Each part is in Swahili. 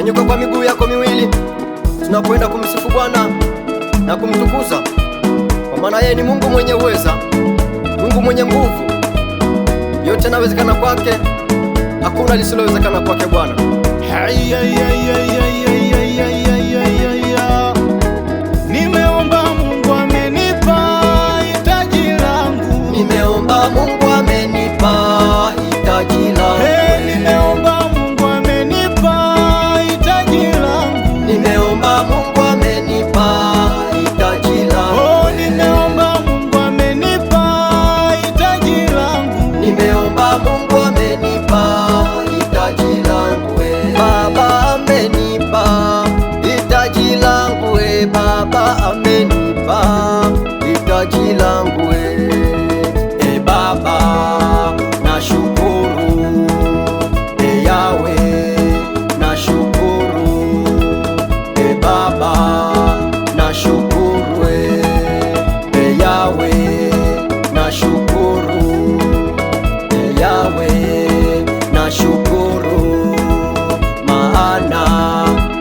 Nyanyuka kwa miguu yako miwili, tunakwenda kumsifu Bwana na kumtukuza, kwa maana yeye ni Mungu mwenye uweza, Mungu mwenye nguvu. Yote yanawezekana kwake, hakuna lisilowezekana kwake Bwana. Nimeomba Mungu amenipa hitaji langu. Nimeomba Mungu amenipa hitaji langu. Nimeomba Mungu amenipa hitaji langu. Nimeomba Mungu amenipa hitaji langu. Nimeomba Mungu amenipa hitaji langu. Nimeomba Mungu amenipa hitaji langu. Baba amenipa hitaji langu. Baba amenipa hitaji langu. Baba nashukuru. Yahweh nashukuru. Baba nashukuru. Yahweh nashukuru. Yahweh nashukuru, maana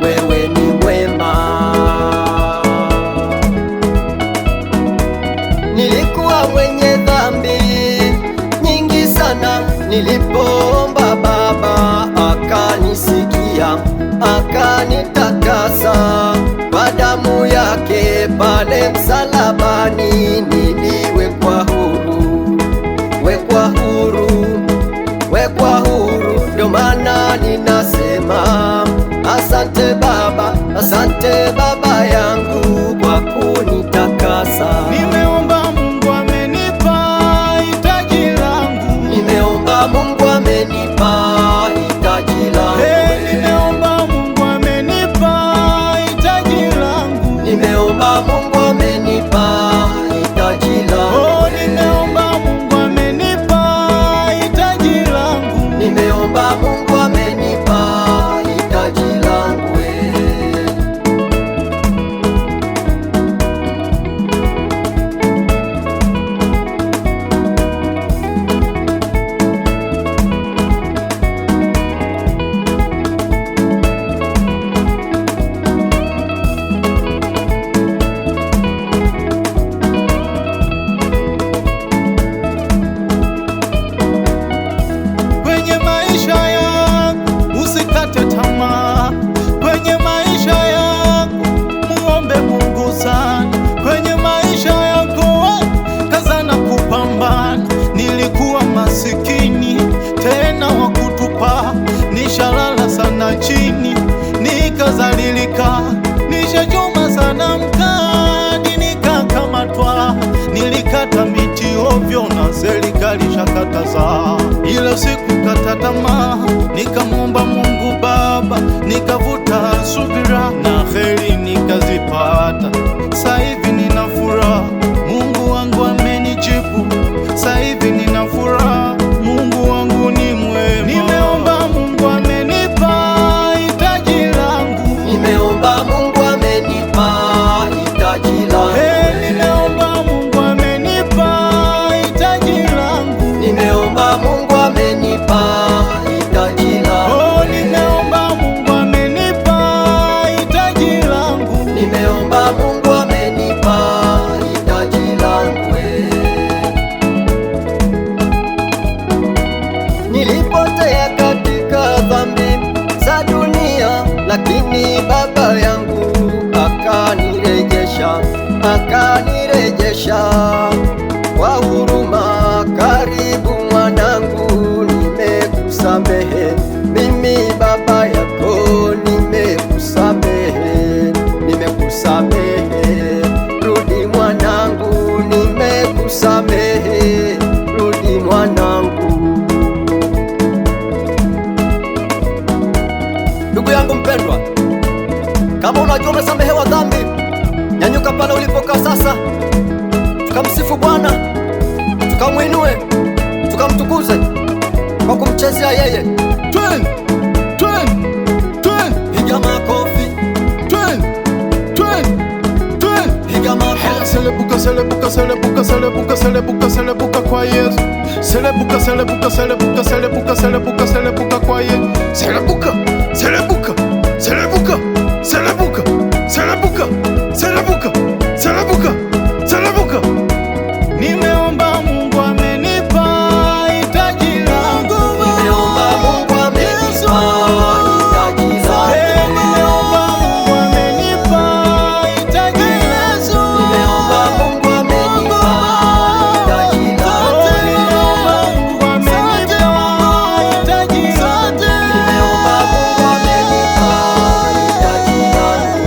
wewe ni mwema. Nilikuwa mwenye dhambi nyingi sana, nilipoomba Baba akanisikia, akanitakasa kwa damu yake pale msalabani. Niliwekwa huru, wekwa huru, wekwa huru. Ndio maana ninasema asante Baba, asante Baba yangu kwa kunitakasa. Nimeomba Mungu amenipa hitaji langu. Nimeomba Mungu amenipa hitaji langu. Nimeomba Mungu amenipa hitaji langu. Nimeomba Mungu amenipa hitaji langu. Nimeomba Mungu amenipa hitaji langu. Nimeomba Mungu amenipa hitaji langu. Kwenye maisha yako usikate tamaa. Kwenye maisha yako muombe Mungu sana. Kwenye maisha yako kazana kupambana. Nilikuwa masikini tena wa kutupa, nishalala sana chini nikazalilika, nishachoma sana mkadi nikakamatwa. Nilikata miti ovyo na serikali shakataza, ila sikukata tamaa. Nikamwomba Mungu Baba, nikavuta subira na heri nikazipata. Sasa hivi nina furaha, Mungu wangu amenijibu. Sasa hivi nina furaha, Mungu wangu ni mwema. Nimeomba Mungu amenipa hitaji langu. Nimeomba Mungu amenipa hitaji langu. Nimeomba Mungu amenipa hitaji langu. Nimeomba Mungu amenipa hitaji langu. Nimeomba Mungu amenipa hitaji langu. Nimeomba Mungu amenipa hitaji langu. Nilipotea katika dhambi za dunia, lakini Baba yangu akanirejesha, akanirejesha kwa huruma. Karibu mwanangu, nimekusamehe mimi Baba yako, nimekusamehe, nimekusamehe. Rudi mwanangu, nimekusamehe, rudi mwanangu. Ndugu yangu mpendwa, kama unajua umesamehewa dhambi, nyanyuka pale ulipokaa sasa, tukamsifu Bwana, tukamwinue, tukamtukuze kwa kumchezea yeye. Twin, twin, twin, piga makofi. Twin, twin, twin, piga makofi. Selebuka, selebuka, selebuka, selebuka, selebuka, selebuka kwa Yesu. Selebuka, selebuka, selebuka, selebuka, selebuka, selebuka kwa Yesu. Selebuka, selebuka, Selebuka, selebuka, selebuka, selebuka, selebuka, selebuka. Nimeomba Mungu amenipa hitaji langu. Nimeomba Mungu amenipa hitaji langu. Nimeomba Mungu amenipa hitaji langu. Nimeomba Mungu amenipa hitaji langu. Nimeomba Mungu amenipa hitaji langu.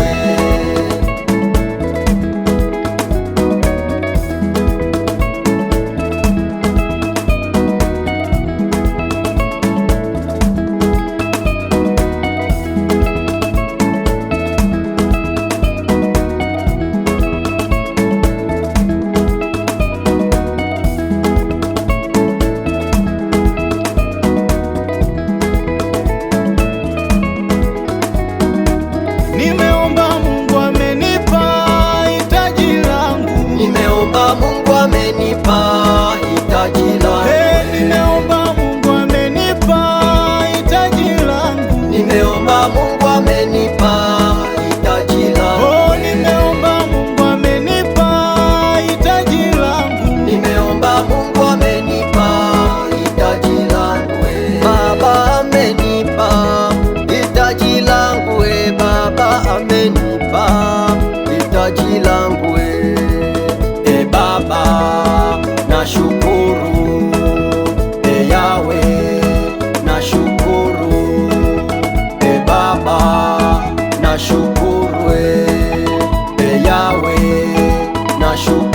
Nimeomba Mungu amenipa hitaji langu. Nimeomba Mungu amenipa hitaji langu. Nimeomba Mungu amenipa hitaji langu. Nimeomba Mungu amenipa hitaji langu. Nimeomba Mungu amenipa hitaji langu. Nimeomba Mungu amenipa hitaji langu. Nimeomba Mungu amenipa hitaji langu. Baba amenipa hitaji langu. Baba amenipa hitaji langu. Baba nashukuru. Yawe nashukuru. Baba nashukuru. Yawe nashukuru.